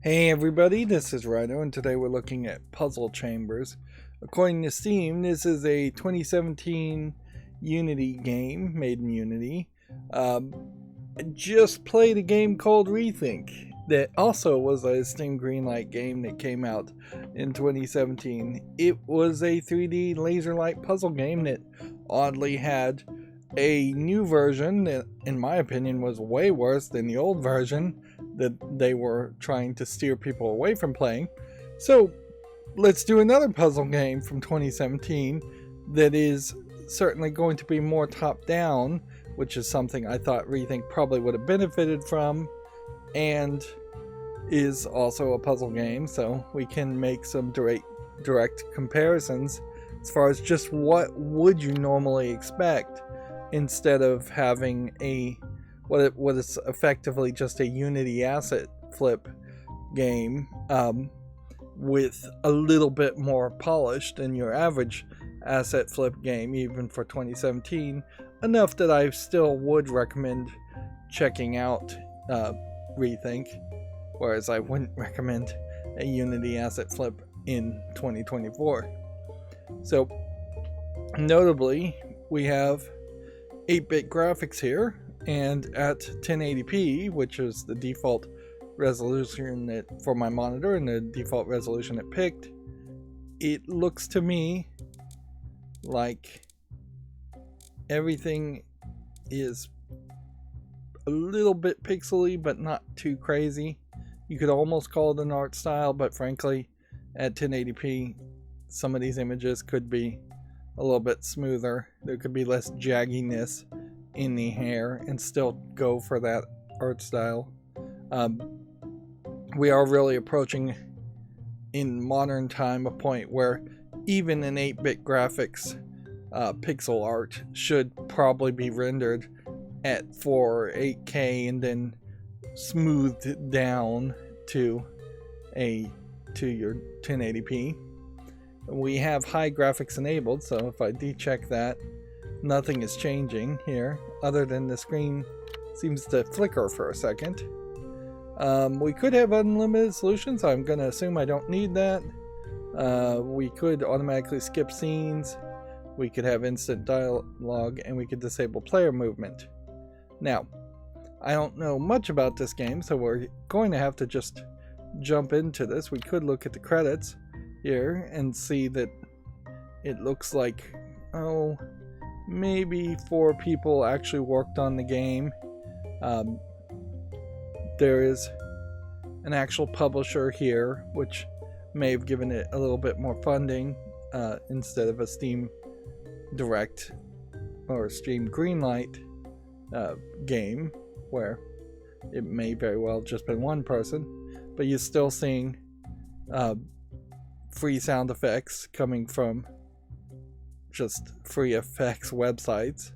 Hey everybody, this is Rydo, and today we're looking at Puzzle Chambers. According to Steam, this is a 2017 Unity game, made in Unity. I just played a game called Rethink that also was a Steam Greenlight game that came out in 2017. It was a 3D laser light puzzle game that oddly had a new version that, in my opinion, was way worse than the old version that they were trying to steer people away from playing. So let's do another puzzle game from 2017 that is certainly going to be more top-down, which is something I thought Rethink probably would have benefited from, and is also a puzzle game, so we can make some direct comparisons as far as just what would you normally expect instead of having a what is effectively just a Unity asset flip game with a little bit more polish than your average asset flip game, even for 2017, enough that I still would recommend checking out Rethink, whereas I wouldn't recommend a Unity asset flip in 2024. So notably, we have 8-bit graphics here, and at 1080p, which is the default resolution for my monitor and the default resolution it picked, it looks to me like everything is a little bit pixely, but not too crazy. You could almost call it an art style, but frankly, at 1080p, some of these images could be a little bit smoother. There could be less jagginess in the hair and still go for that art style. We are really approaching in modern time a point where even in 8-bit graphics, pixel art should probably be rendered at 4 or 8K and then smoothed down to your 1080p. We have high graphics enabled, so if I decheck that, nothing is changing here other than the screen seems to flicker for a second. We could have unlimited solutions. I'm going to assume I don't need that. We could automatically skip scenes. We could have instant dialogue, and we could disable player movement. Now, I don't know much about this game, so we're going to have to just jump into this. We could look at the credits here and see that it looks like, maybe 4 people actually worked on the game. There is an actual publisher here, which may have given it a little bit more funding instead of a Steam Direct or Steam Greenlight game, where it may very well have just been one person, but you're still seeing free sound effects coming from just free effects websites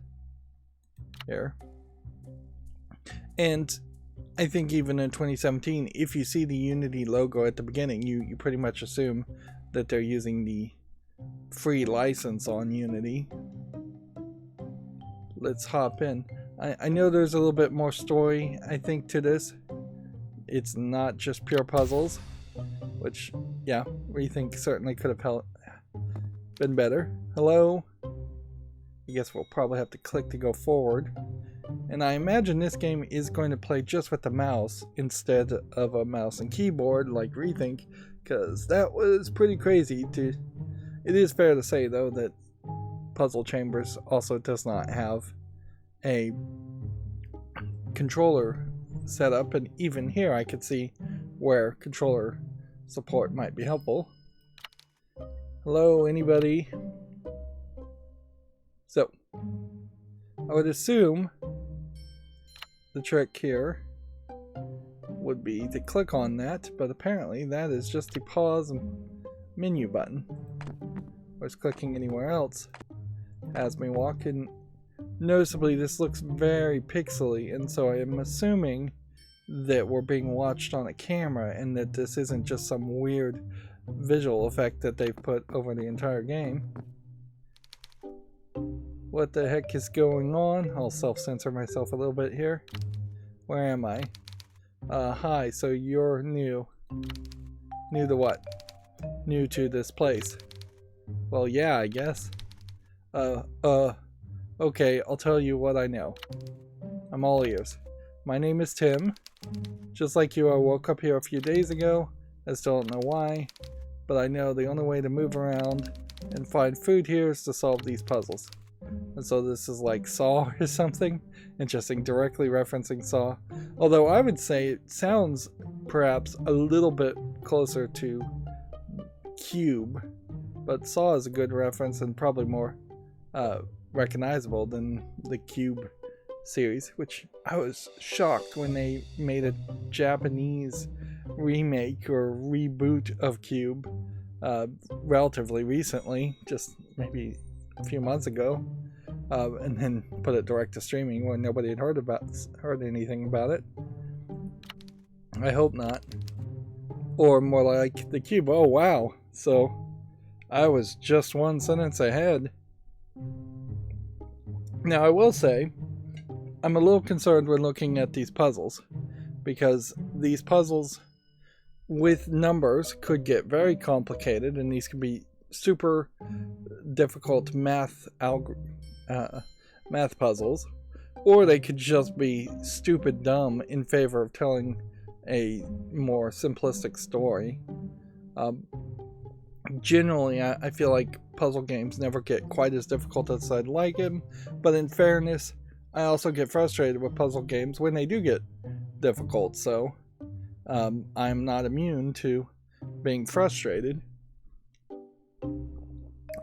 here. And I think even in 2017, if you see the Unity logo at the beginning, you pretty much assume that they're using the free license on Unity. Let's hop in. I know there's a little bit more story, I think, to this. It's not just pure puzzles, which, yeah, Rethink certainly could have been better. Hello? I guess we'll probably have to click to go forward. And I imagine this game is going to play just with the mouse instead of a mouse and keyboard like Rethink, because that was pretty crazy. It is fair to say, though, that Puzzle Chambers also does not have a controller set up, and even here I could see where controller support might be helpful. Hello, anybody? So, I would assume the trick here would be to click on that, but apparently that is just the pause menu button. Whereas clicking anywhere else has me walk, and noticeably this looks very pixely, and so I am assuming that we're being watched on a camera and that this isn't just some weird visual effect that they've put over the entire game. What the heck is going on? I'll self-censor myself a little bit here. Where am I? Hi, so you're new. New to what? New to this place. Well, yeah, I guess. Okay, I'll tell you what I know. I'm all ears. My name is Tim. Just like you, I woke up here a few days ago. I still don't know why, but I know the only way to move around and find food here is to solve these puzzles. And so this is like Saw or something. Interesting, directly referencing Saw. Although I would say it sounds perhaps a little bit closer to Cube, but Saw is a good reference and probably more recognizable than the Cube series, which I was shocked when they made a Japanese remake or reboot of Cube relatively recently, just maybe a few months ago, and then put it direct to streaming when nobody had heard anything about it. I hope not. Or more like the Cube. Oh wow, so I was just one sentence ahead. Now I will say I'm a little concerned when looking at these puzzles, because these puzzles with numbers could get very complicated, and these could be super difficult math puzzles, or they could just be stupid dumb in favor of telling a more simplistic story. Generally, I feel like puzzle games never get quite as difficult as I'd like them, but in fairness, I also get frustrated with puzzle games when they do get difficult, so I'm not immune to being frustrated.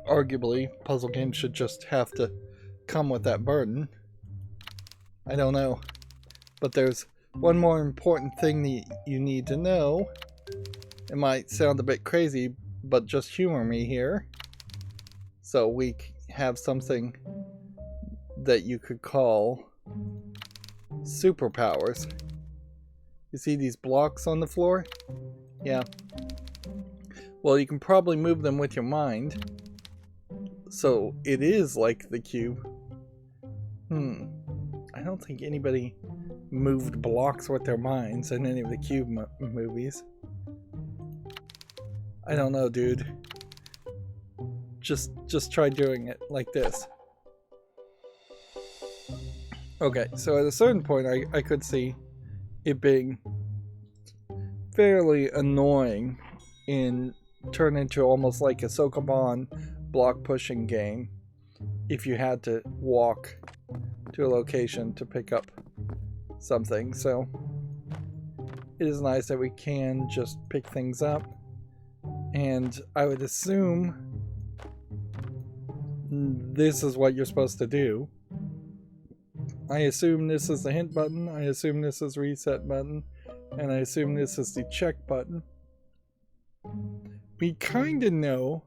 Arguably, puzzle games should just have to come with that burden. I don't know. But there's one more important thing that you need to know. It might sound a bit crazy, but just humor me here. So we have something that you could call superpowers. You see these blocks on the floor? Yeah. Well, you can probably move them with your mind. So it is like the Cube. I don't think anybody moved blocks with their minds in any of the Cube movies. I don't know, dude. Just try doing it like this. Okay, so at a certain point I could see it being fairly annoying and turn into almost like a Sokoban block pushing game if you had to walk to a location to pick up something. So it is nice that we can just pick things up, and I would assume this is what you're supposed to do. I assume this is the hint button, I assume this is reset button, and I assume this is the check button. We kinda know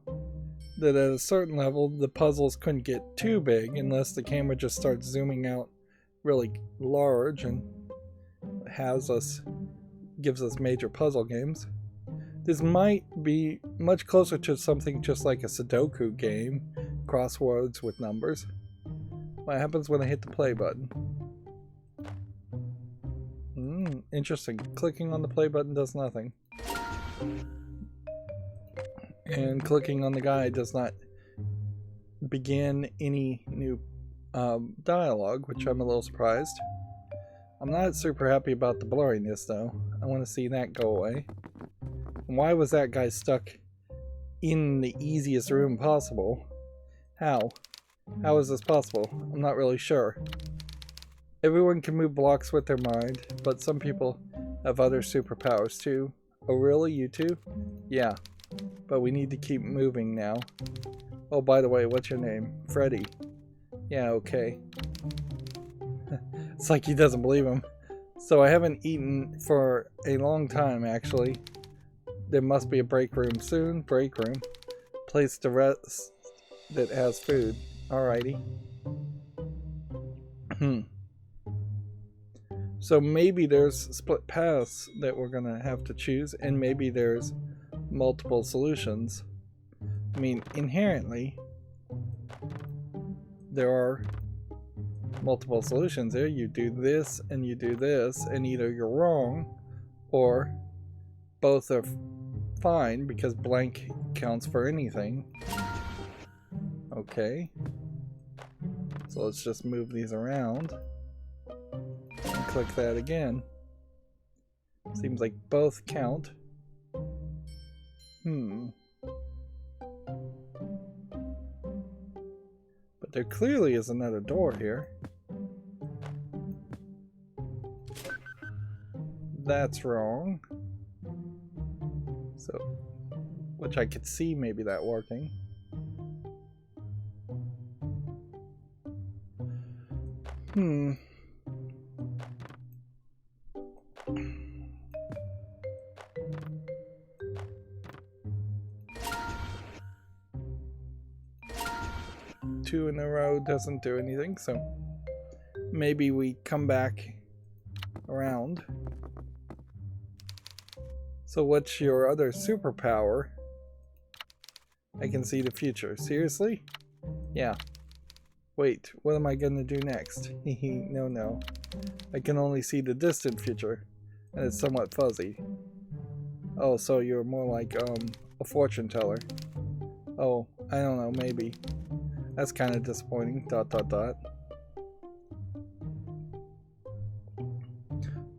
that at a certain level the puzzles couldn't get too big unless the camera just starts zooming out really large and gives us major puzzle games. This might be much closer to something just like a Sudoku game, crosswords with numbers. What happens when I hit the play button? Interesting. Clicking on the play button does nothing. And clicking on the guide does not begin any new dialogue, which I'm a little surprised. I'm not super happy about the blurriness though. I want to see that go away. And why was that guy stuck in the easiest room possible? How? How is this possible? I'm not really sure. Everyone can move blocks with their mind, but some people have other superpowers too. Oh really, you too? Yeah. But we need to keep moving now. Oh, by the way, what's your name? Freddy. Yeah, okay. It's like he doesn't believe him. So I haven't eaten for a long time, actually. There must be a break room soon. Break room. Place to rest that has food. Alrighty. So maybe there's split paths that we're gonna have to choose, and maybe there's multiple solutions. I mean, inherently, there are multiple solutions there. You do this, and you do this, and either you're wrong, or both are fine because blank counts for anything. Okay. So let's just move these around. And click that again. Seems like both count. But there clearly is another door here. That's wrong. So, which I could see maybe that working. Two in a row doesn't do anything, so maybe we come back around. So what's your other superpower? I can see the future. Seriously? Yeah. Wait, what am I gonna do next? No. I can only see the distant future, and it's somewhat fuzzy. Oh, so you're more like, a fortune teller. Oh, I don't know, maybe. That's kind of disappointing, ...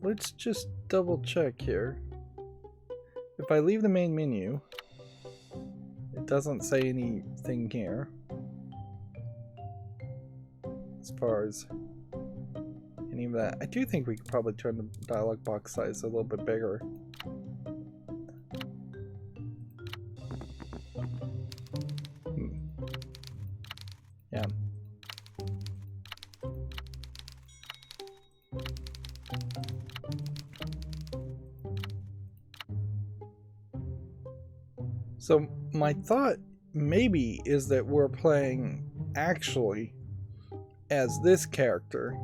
Let's just double check here. If I leave the main menu, it doesn't say anything here. As far as any of that. I do think we could probably turn the dialog box size a little bit bigger. Yeah. So my thought maybe is that we're playing actually as this character,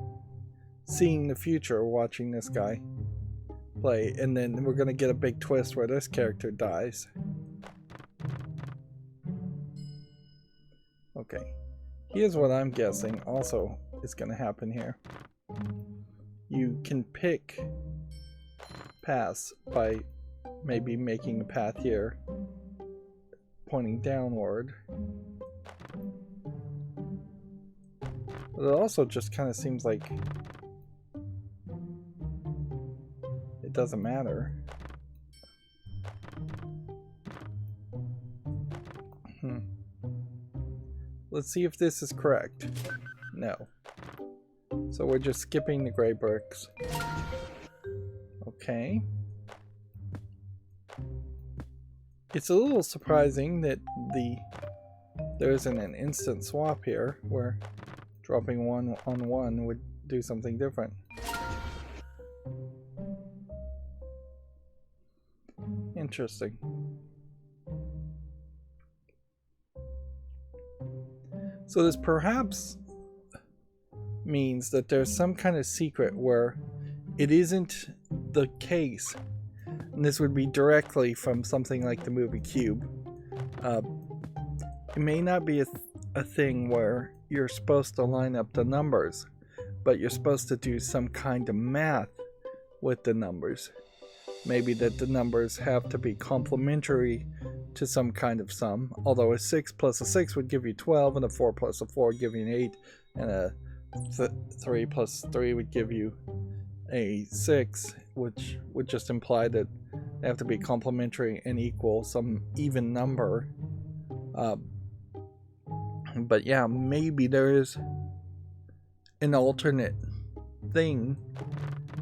seeing the future, watching this guy play, and then we're gonna get a big twist where this character dies. Okay, here's what I'm guessing also is gonna happen here. You can pick paths by maybe making a path here pointing downward. But it also just kind of seems like it doesn't matter. Let's see if this is correct. No. So we're just skipping the gray bricks. Okay. It's a little surprising that there isn't an instant swap here where dropping 1 on 1 would do something different. Interesting. So this perhaps means that there's some kind of secret where it isn't the case. And this would be directly from something like the movie Cube. It may not be a thing where you're supposed to line up the numbers, but you're supposed to do some kind of math with the numbers. Maybe that the numbers have to be complementary to some kind of sum, although a 6 plus a 6 would give you 12, and a 4 plus a 4 would give you an 8, and a 3 plus 3 would give you a 6, which would just imply that they have to be complementary and equal some even number. But yeah, maybe there is an alternate thing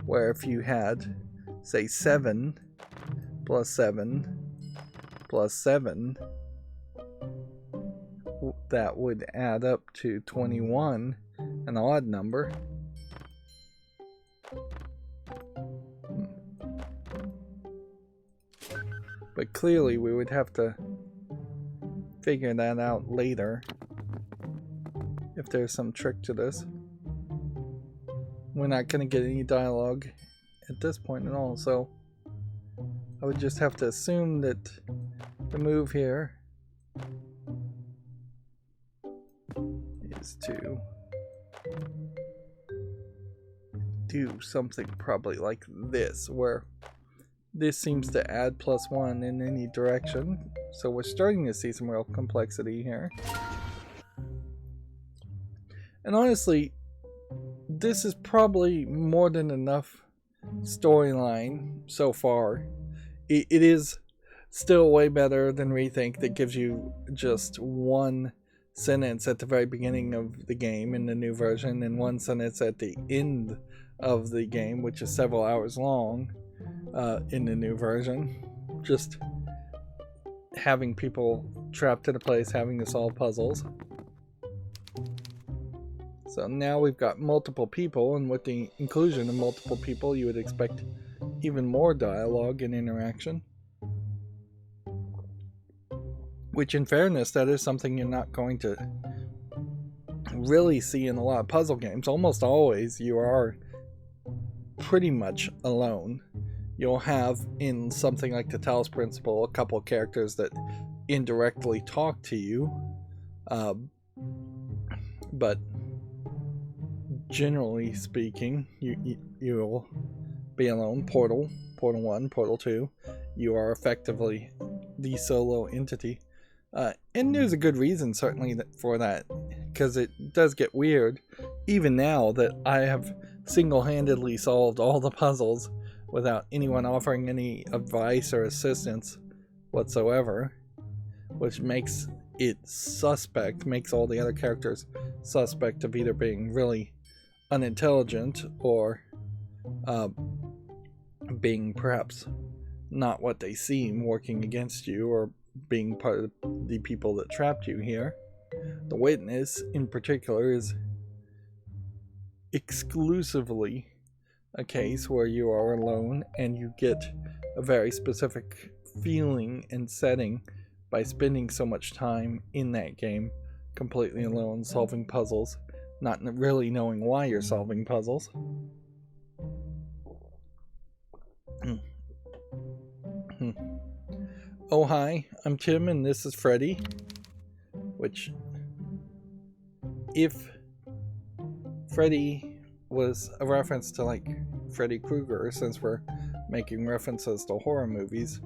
where if you had, say, 7 plus 7 plus 7, that would add up to 21, an odd number. But clearly we would have to figure that out later if there's some trick to this. We're not going to get any dialogue at this point at all, so I would just have to assume that the move here is to do something probably like this, where this seems to add +1 in any direction. So we're starting to see some real complexity here. And honestly, this is probably more than enough storyline so far. It is still way better than Rethink, that gives you just one sentence at the very beginning of the game in the new version and one sentence at the end of the game, which is several hours long in the new version. Just having people trapped in a place, having to solve puzzles. So now we've got multiple people, and with the inclusion of multiple people, you would expect even more dialogue and interaction. Which, in fairness, that is something you're not going to really see in a lot of puzzle games. Almost always you are pretty much alone. You'll have, in something like the Talos Principle, a couple of characters that indirectly talk to you. But generally speaking, you'll be alone. Portal 1, Portal 2, you are effectively the solo entity. And there's a good reason, certainly, for that, because it does get weird, even now that I have single-handedly solved all the puzzles without anyone offering any advice or assistance whatsoever, which makes it suspect, makes all the other characters suspect of either being really unintelligent or being perhaps not what they seem, working against you, or being part of the people that trapped you here. The Witness, in particular, is exclusively a case where you are alone and you get a very specific feeling and setting by spending so much time in that game completely alone, solving puzzles, not really knowing why you're solving puzzles. Oh hi, I'm Tim and this is Freddy, which, if Freddy was a reference to like Freddy Krueger, since we're making references to horror movies,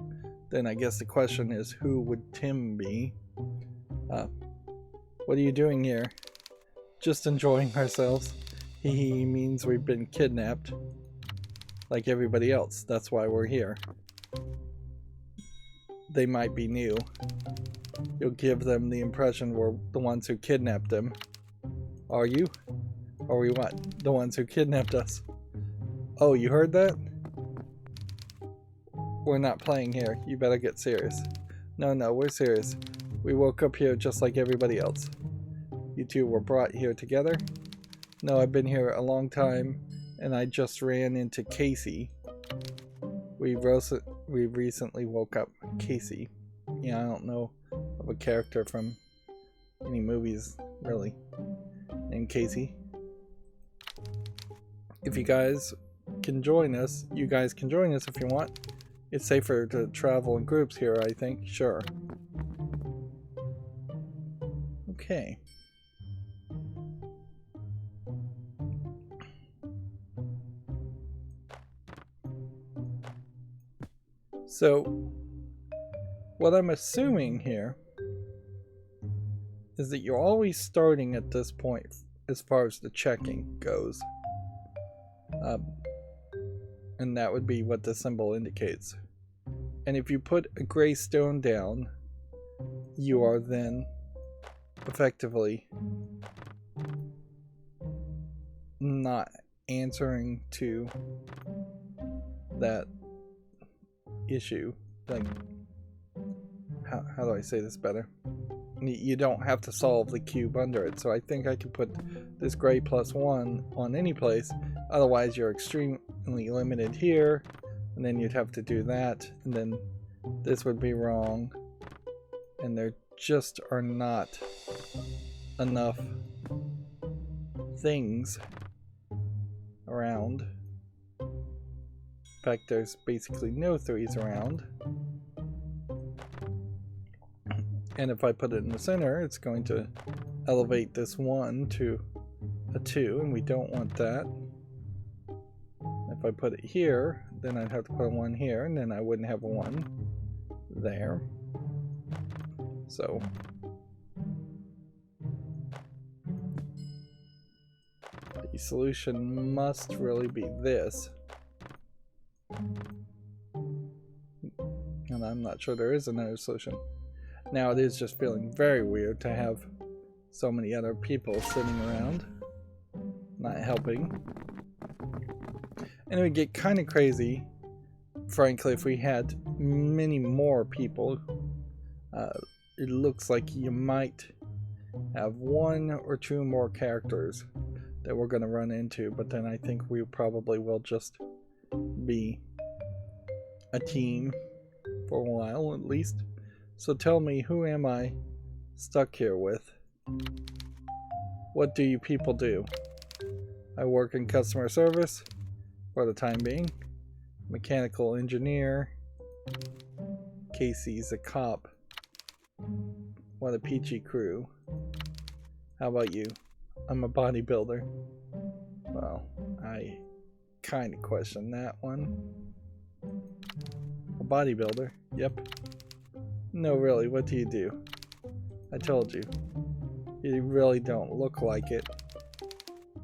then I guess the question is, who would Tim be? What are you doing here? Just enjoying ourselves. He means we've been kidnapped like everybody else. That's why we're here. They might be new. You'll give them the impression we're the ones who kidnapped them. Are you? Or are we what? The ones who kidnapped us? Oh, you heard that? We're not playing here. You better get serious. No, we're serious. We woke up here just like everybody else. You two were brought here together? No, I've been here a long time, and I just ran into Casey. We recently woke up Casey. Yeah, I don't know of a character from any movies, really, named Casey. If you guys can join us, if you want. It's safer to travel in groups here, I think. Sure. Okay. So, what I'm assuming here is that you're always starting at this point as far as the checking goes. And that would be what the symbol indicates. And if you put a gray stone down, you are then effectively not answering to that issue. Like, how do I say this better? You don't have to solve the cube under it. So I think I could put this gray +1 on any place. Otherwise you're extremely limited here, and then you'd have to do that, and then this would be wrong, and there just are not enough things around. In fact, there's basically no 3s around. And if I put it in the center, it's going to elevate this 1 to a 2, and we don't want that. If I put it here, then I'd have to put a 1 here, and then I wouldn't have a 1 there. So the solution must really be this. And I'm not sure there is another solution. Now it is just feeling very weird to have so many other people sitting around not helping. And it would get kind of crazy, frankly, if we had many more people. It looks like you might have 1 or 2 more characters that we're going to run into, but then I think we probably will just be a team for a while at least. So tell me, who am I stuck here with? What do you people do? I work in customer service for the time being. Mechanical engineer. Casey's a cop. What a peachy crew. How about you? I'm a bodybuilder. Well, I kind of question that one. A bodybuilder? Yep. No, really, what do you do? I told you. You really don't look like it.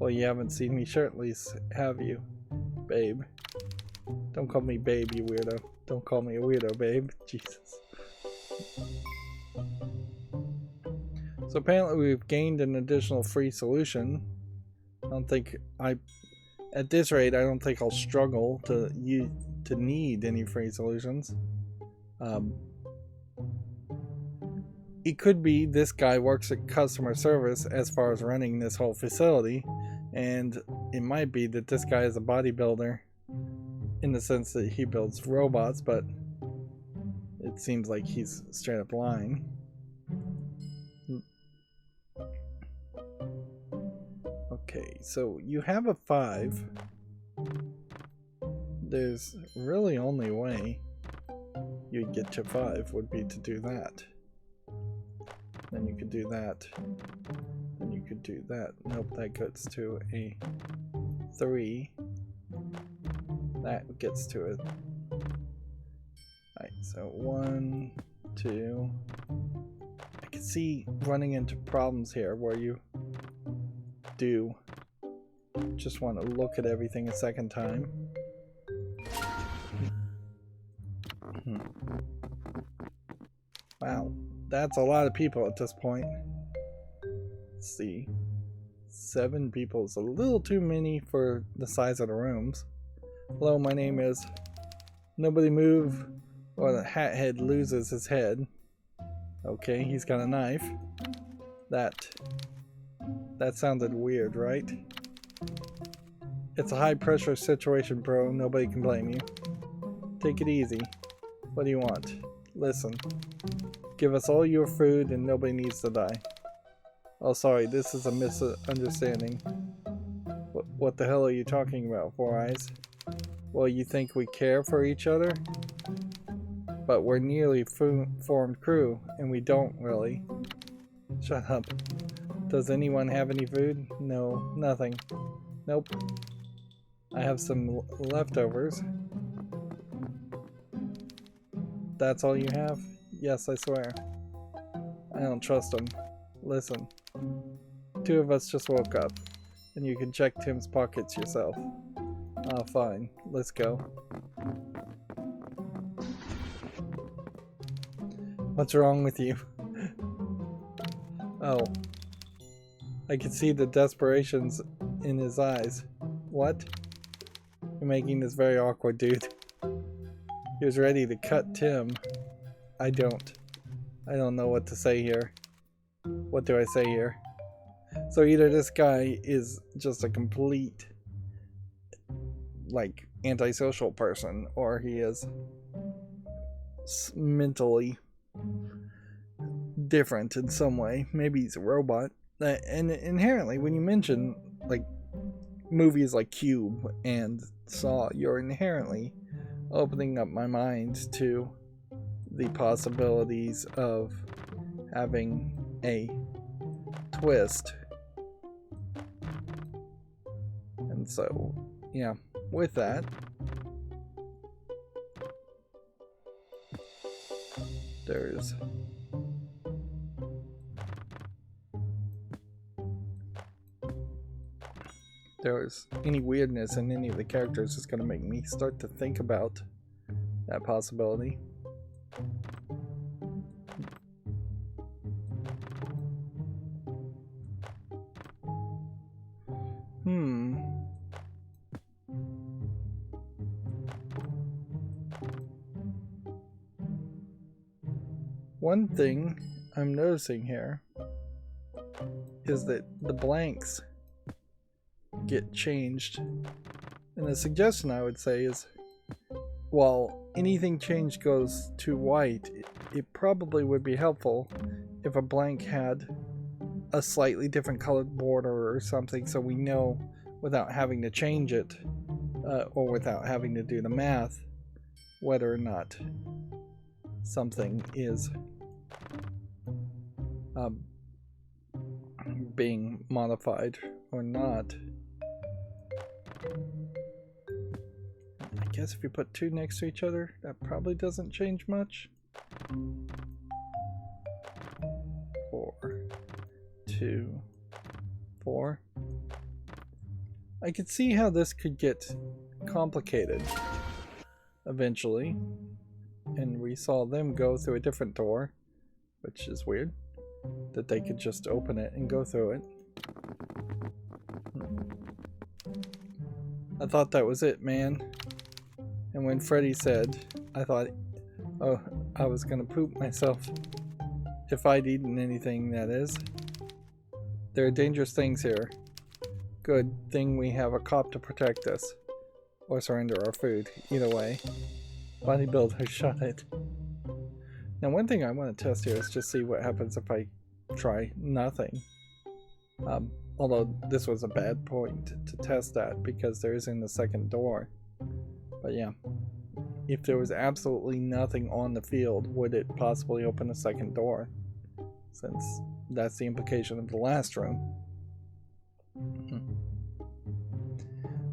Well, you haven't seen me shirtless, have you? Babe. Don't call me babe, you weirdo. Don't call me a weirdo, babe. Jesus. So apparently we've gained an additional free solution. At this rate, I don't think I'll struggle to need any free solutions. It could be this guy works at customer service as far as running this whole facility, and it might be that this guy is a bodybuilder in the sense that he builds robots, but it seems like he's straight up lying. Okay, so you have a 5. There's really only way you'd get to 5 would be to do that. Then you could do that. Then you could do that. Nope, that gets to a 3. That gets to it. Alright, so 1, 2. I can see running into problems here where you do just want to look at everything a second time. Wow, that's a lot of people at this point. Let's see. 7 people is a little too many for the size of the rooms. Hello, my name is Nobody Move or the hat head loses his head. Okay, he's got a knife. That sounded weird, right? It's a high pressure situation, bro. Nobody can blame you. Take it easy. What do you want? Listen. Give us all your food and nobody needs to die. Oh, sorry, this is a misunderstanding. What the hell are you talking about, Four Eyes? Well, you think we care for each other? But we're nearly formed crew, and we don't really. Shut up. Does anyone have any food? No, nothing. Nope. I have some leftovers. That's all you have? Yes, I swear. I don't trust them. Listen. 2 of us just woke up, and you can check Tim's pockets yourself. Ah, fine. Let's go. What's wrong with you? Oh. I can see the desperations in his eyes. What? You're making this very awkward, dude. He was ready to cut Tim. I don't know what to say here. What do I say here? So either this guy is just a complete, like, antisocial person, or he is mentally different in some way. Maybe he's a robot. And inherently, when you mention, like, movies like Cube and Saw, you're inherently opening up my mind to the possibilities of having a twist. And so, yeah, with that, there's any weirdness in any of the characters is going to make me start to think about that possibility. One thing I'm noticing here is that the blanks get changed. And the suggestion I would say is, while anything changed goes to white, it probably would be helpful if a blank had a slightly different colored border or something, so we know without having to change it or without having to do the math whether or not something is being modified or not. I guess if you put two next to each other, that probably doesn't change much. 4, 2, 4. I could see how this could get complicated eventually, and we saw them go through a different door, which is weird that they could just open it and go through it. I thought that was it, man. And when Freddy said, I thought, oh, I was gonna poop myself. If I'd eaten anything, that is. There are dangerous things here. Good thing we have a cop to protect us. Or surrender our food. Either way. Bodybuilder shot it. Now one thing I want to test here is just see what happens if I try nothing. Although this was a bad point to test that because there isn't a second door. But yeah, if there was absolutely nothing on the field, would it possibly open a second door? Since that's the implication of the last room.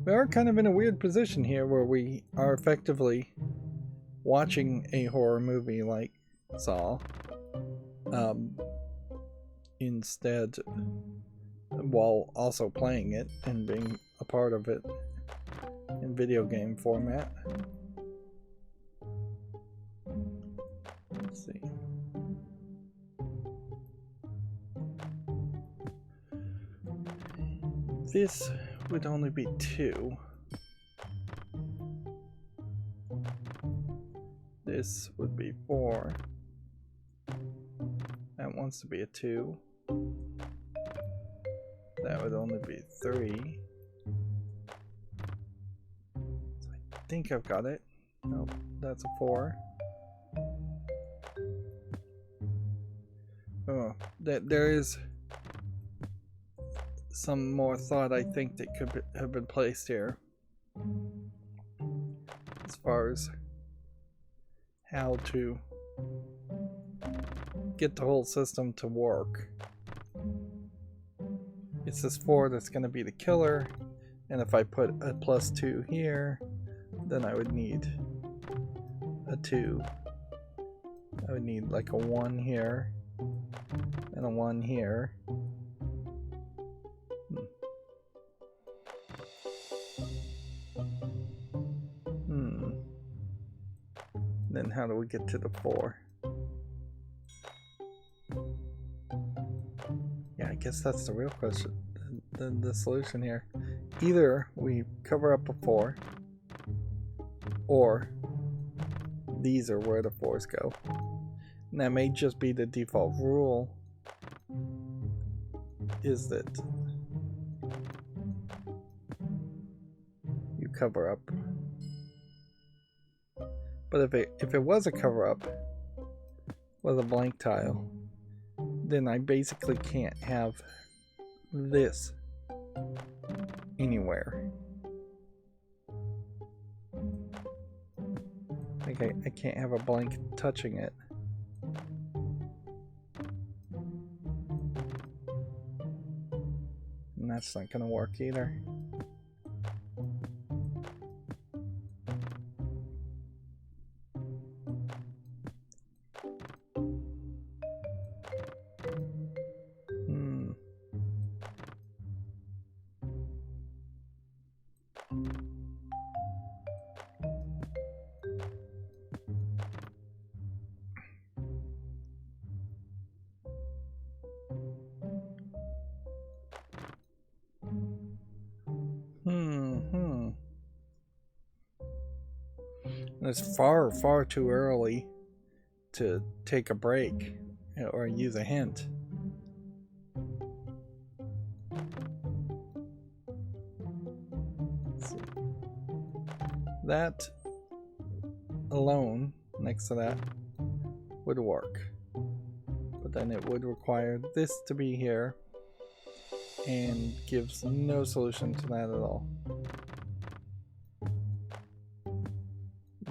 We are kind of in a weird position here where we are effectively watching a horror movie like Saw instead, while also playing it and being a part of it in video game format. Let's see. This would only be 2. This would be 4. That wants to be a 2. That would only be 3. So I think I've got it. Nope, that's a 4. Oh, there is some more thought I think that could have been placed here as far as how to get the whole system to work. It's this 4 that's going to be the killer, and if I put a +2 here, then I would need a 2. I would need like a 1 here and a 1 here. Then how do we get to the 4? Yeah, I guess that's the real question. The solution here. Either we cover up a 4, or these are where the 4s go. And that may just be the default rule, is that you cover up. But if it was a cover-up with a blank tile, then I basically can't have this anywhere. Like I can't have a blank touching it. And that's not gonna work either. And it's far, far too early to take a break or use a hint. Let's see. That alone, next to that, would work. But then it would require this to be here, and gives no solution to that at all.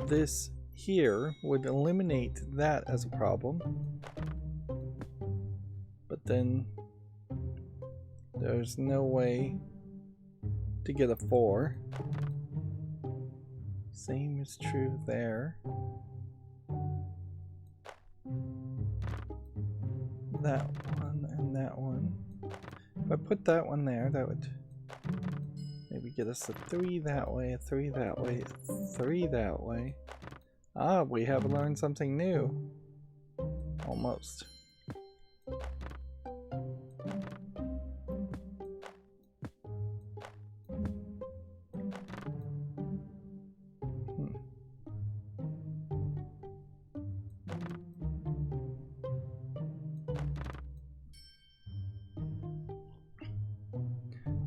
This here would eliminate that as a problem, but then there's no way to get a 4. Same is true there. That one and that one. If I put that one there, that would maybe get us a 3 that way, a 3 that way, a 3 that way. Ah, we have learned something new. Almost.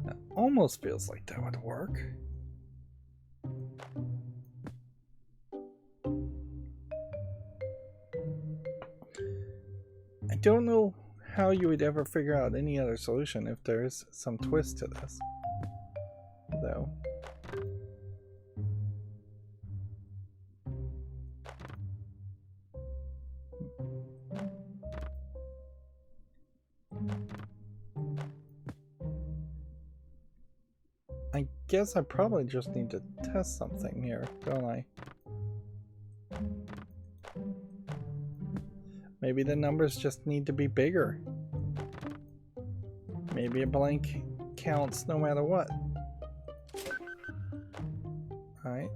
That almost feels like that would work. I don't know how you would ever figure out any other solution if there's some twist to this, though. I guess I probably just need to test something here, don't I? Maybe the numbers just need to be bigger. Maybe a blank counts no matter what. Alright.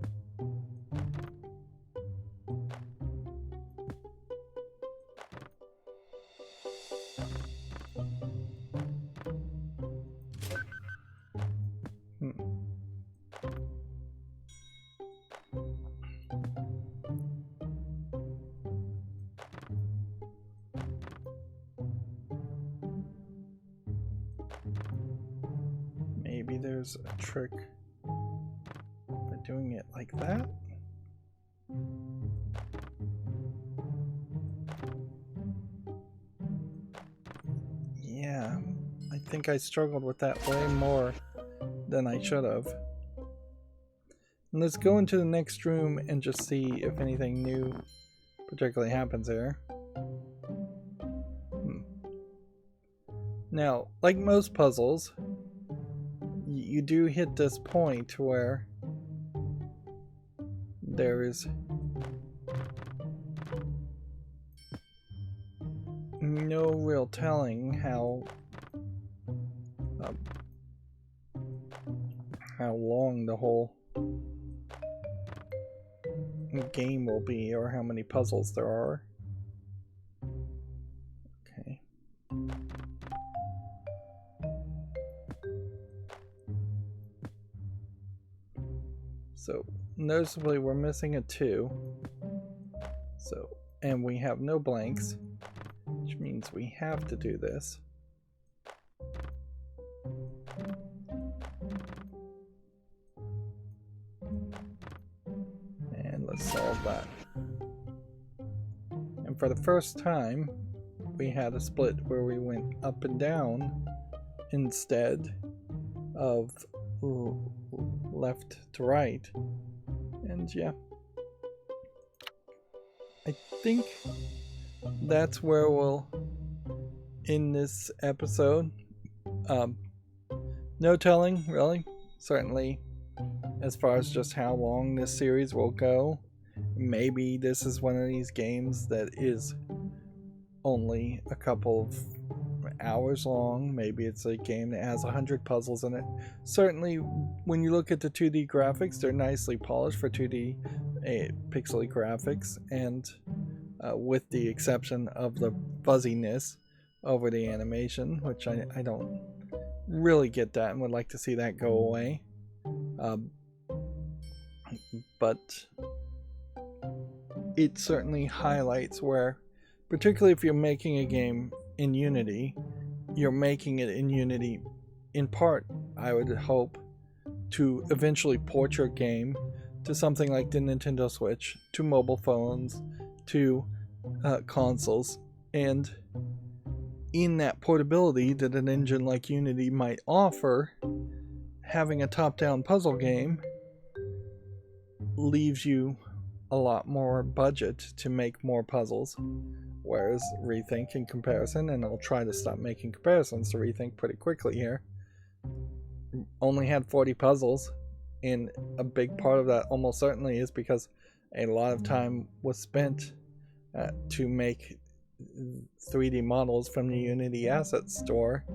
Maybe there's a trick by doing it like that. Yeah, I think I struggled with that way more than I should have. And let's go into the next room and just see if anything new particularly happens there. Now, like most puzzles, you do hit this point where there is no real telling how long the whole game will be or how many puzzles there are. Okay. So noticeably we're missing a 2. So, and we have no blanks, which means we have to do this. And let's solve that. And for the first time, we had a split where we went up and down instead of left to right. And yeah, I think that's where we'll end this episode. No telling, really. Certainly, as far as just how long this series will go. Maybe this is one of these games that is only a couple of hours long. Maybe it's a game that has 100 puzzles in it. Certainly, when you look at the 2D graphics, they're nicely polished for 2D pixely graphics, and with the exception of the fuzziness over the animation, which I don't really get that and would like to see that go away. But it certainly highlights where, particularly if you're making a game in Unity, you're making it in Unity in part, I would hope, to eventually port your game to something like the Nintendo Switch, to mobile phones, to consoles. And in that portability that an engine like Unity might offer, having a top-down puzzle game leaves you a lot more budget to make more puzzles, whereas Rethink, in comparison, and I'll try to stop making comparisons to Rethink pretty quickly here, only had 40 puzzles, and a big part of that almost certainly is because a lot of time was spent to make 3D models from the Unity Asset Store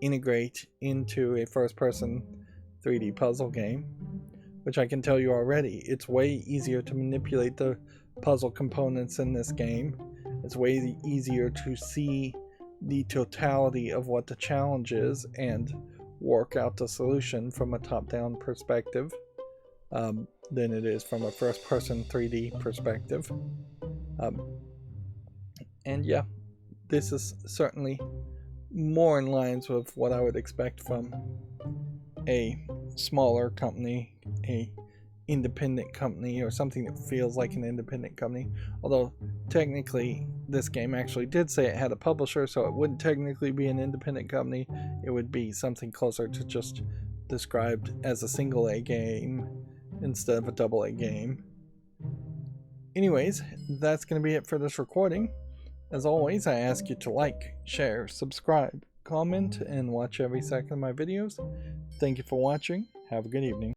integrate into a first-person 3D puzzle game, which I can tell you already, it's way easier to manipulate the puzzle components in this game. It's way easier to see the totality of what the challenge is and work out the solution from a top-down perspective than it is from a first-person 3D perspective. And yeah, this is certainly more in lines with what I would expect from a smaller company, a independent company, or something that feels like an independent company. Although technically this game actually did say it had a publisher, so it wouldn't technically be an independent company. It would be something closer to just described as a single A game instead of a double A game. Anyways, that's going to be it for this recording. As always, I ask you to like, share, subscribe, comment, and watch every second of my videos. Thank you for watching. Have a good evening.